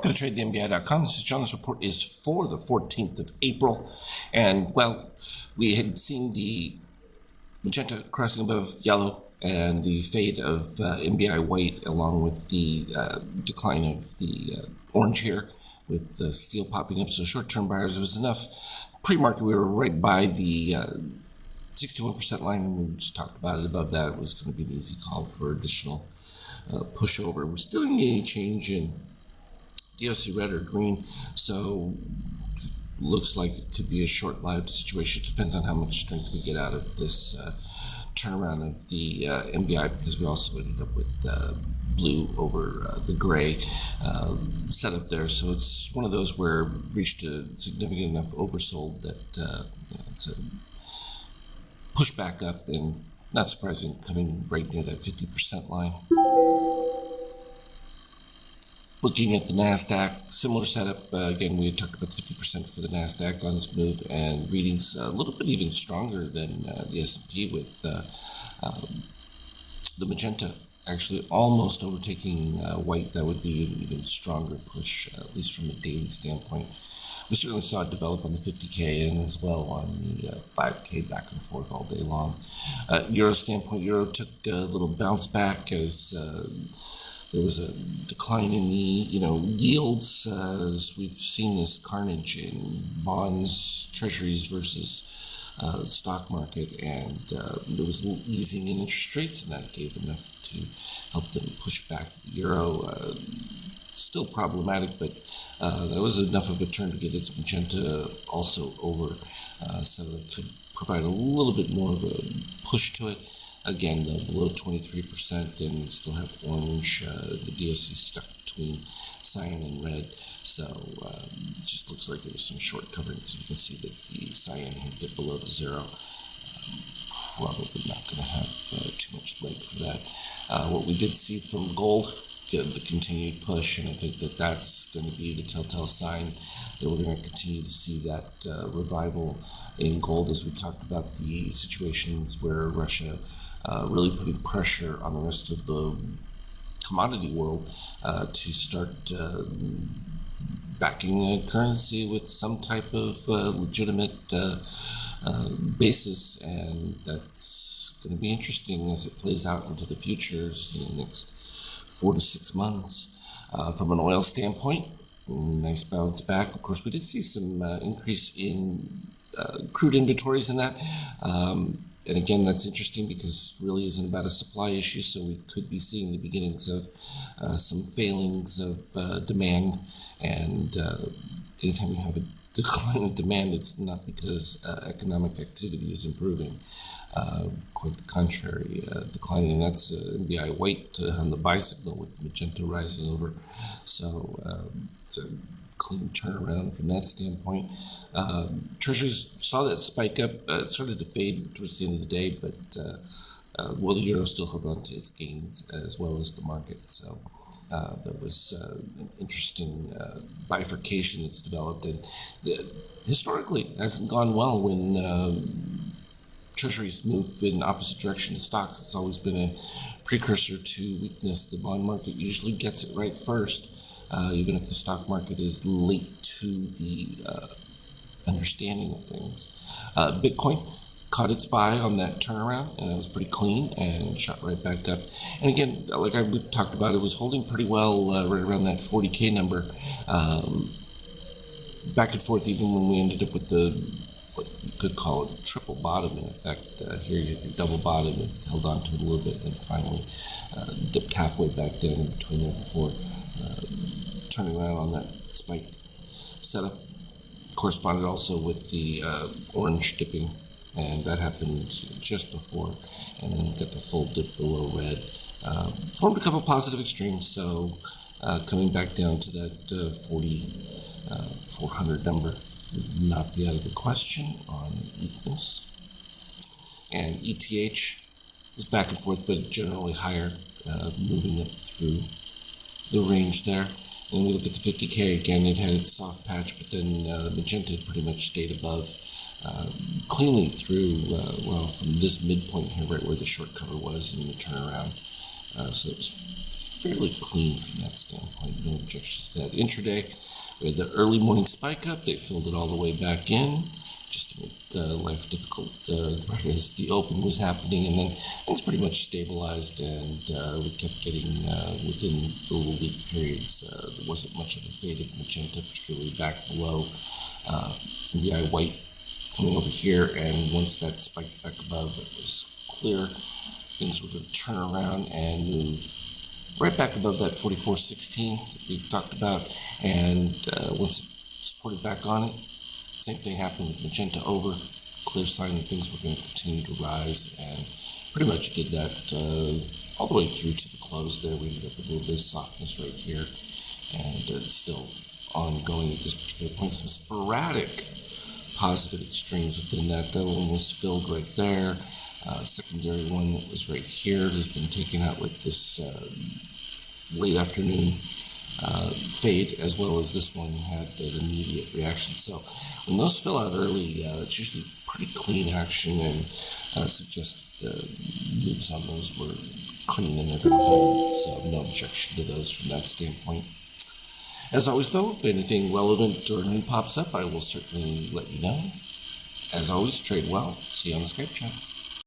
Welcome to TradeTheMBI.com. This is John. This report is for the 14th of April. And, well, we had seen the magenta crossing above yellow and the fade of MBI white, along with the decline of the orange here, with steel popping up. So short-term buyers, there was enough pre-market. We were right by the 61% line, and we just talked about it. Above that, it was going to be an easy call for additional pushover. We're still didn't get any change in DOC red or green, so looks like it could be a short-lived situation. It depends on how much strength we get out of this turnaround of the MBI, because we also ended up with blue over the gray setup there. So it's one of those where it reached a significant enough oversold that it's a push back up, and not surprising, coming right near that 50% line. Looking at the NASDAQ, similar setup. Again, we had talked about 50% for the NASDAQ on this move, and readings a little bit even stronger than the S&P, with the magenta actually almost overtaking white. That would be an even stronger push, at least from a daily standpoint. We certainly saw it develop on the 50K and as well on the 5K, back and forth all day long. Euro standpoint, Euro took a little bounce back as there was a decline in the yields, as we've seen this carnage in bonds, treasuries versus stock market, and there was a little easing in interest rates, and that gave enough to help them push back the euro. Still problematic, but that was enough of a turn to get its magenta also over, so it could provide a little bit more of a push to it. Again, below 23%, and still have orange. The DSC stuck between cyan and red, so it just looks like it was some short covering, because you can see that the cyan had dipped below the zero. Probably not going to have too much leg for that. What we did see from gold, the continued push, and I think that that's going to be the telltale sign that we're going to continue to see that revival in gold, as we talked about the situations where Russia really putting pressure on the rest of the commodity world to start backing a currency with some type of legitimate basis, and that's going to be interesting as it plays out into the futures in the next 4 to 6 months. From an oil standpoint, nice bounce back. Of course, we did see some increase in crude inventories in that. And again, that's interesting because it really isn't about a supply issue, so we could be seeing the beginnings of some failings of demand. And anytime you have a decline in demand, it's not because economic activity is improving. Quite the contrary, declining. And that's MBI white on the buy signal, with magenta rising over. So it's a clean turnaround from that standpoint. Treasuries saw that spike up. It started to fade towards the end of the day, but the euro still held on to its gains as well as the market. So there was an interesting bifurcation that's developed, and historically it hasn't gone well when treasuries move in opposite direction to stocks. It's always been a precursor to weakness. The bond market usually gets it right first, even if the stock market is late to the understanding of things. Bitcoin caught its buy on that turnaround, and it was pretty clean and shot right back up. And again, like I talked about, it was holding pretty well right around that 40K number, back and forth, even when we ended up with what you could call a triple bottom. In effect, here you had your double bottom and held on to it a little bit, and finally dipped halfway back down in between there before turning around on that spike setup. Corresponded also with the orange dipping, and that happened just before, and then got the full dip below red. Formed a couple positive extremes, so coming back down to that 400 number would not be out of the question on weakness. And ETH is back and forth, but generally higher, moving up through the range there. And we look at the 50K again, it had its soft patch, but then magenta pretty much stayed above, cleanly through, from this midpoint here, right where the short cover was in the turnaround. So it was fairly clean from that standpoint. No objections to that. Intraday, we had the early morning spike up. They filled it all the way back in, just to make life difficult right as the open was happening, and then things pretty much stabilized, and we kept getting within the little week periods. There wasn't much of a faded magenta, particularly back below VI white coming over here, and once that spiked back above, it was clear. Things were going to turn around and move right back above that 44.16 that we talked about, and once it supported back on it, same thing happened with magenta over, clear sign that things were going to continue to rise, and pretty much did that all the way through to the close there. We ended up with a little bit of softness right here, and it's still ongoing at this particular point. Some sporadic positive extremes within that. That one was filled right there. Secondary one that was right here has been taken out with this late afternoon fade, as well as this one had an immediate reaction. So when those fill out early, it's usually pretty clean action, and suggests moves on those were clean and they're going to hold. So no objection to those from that standpoint. As always, though, if anything relevant or new pops up, I will certainly let you know. As always, trade well. See you on the Skype chat.